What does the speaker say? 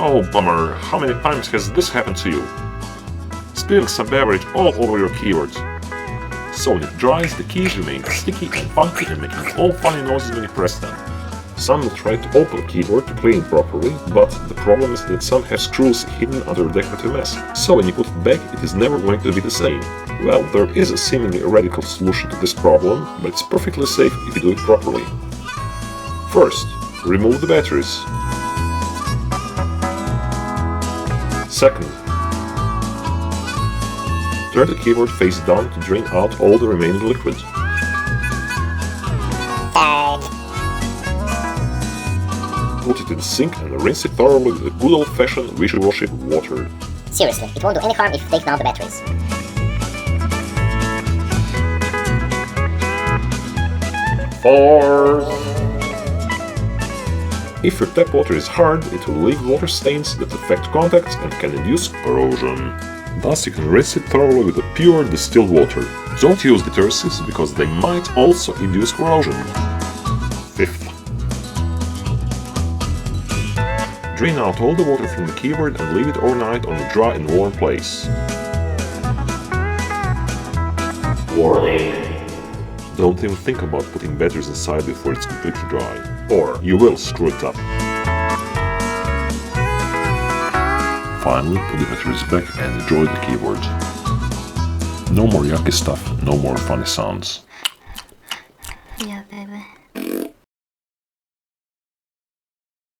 Oh bummer, how many times has this happened to you? Spilling some beverage all over your keyboard. So when it dries, the keys remain sticky and funky and making all funny noises when you press them. Some will try to open the keyboard to clean it properly, but the problem is that some have screws hidden under a decorative mess, so when you put it back it is never going to be the same. Well, there is a seemingly radical solution to this problem, but it's perfectly safe if you do it properly. First, remove the batteries. Second, turn the keyboard face down to drain out all the remaining liquid. Third, put it in the sink and rinse it thoroughly with the good old-fashioned wishy-washy water. seriously, it won't do any harm if you take down the batteries. Fourth, if your tap water is hard, it will leave water stains that affect contacts and can induce corrosion. Thus, you can rinse it thoroughly with the pure distilled water. Don't use detersives because they might also induce corrosion. Fifth, drain out all the water from the keyboard and leave it overnight on a dry and warm place. Warning! Don't even think about putting batteries inside before it's completely dry, or you will screw it up. Finally, put the batteries back and enjoy the keyboard. No more yucky stuff, no more funny sounds. Yeah, baby.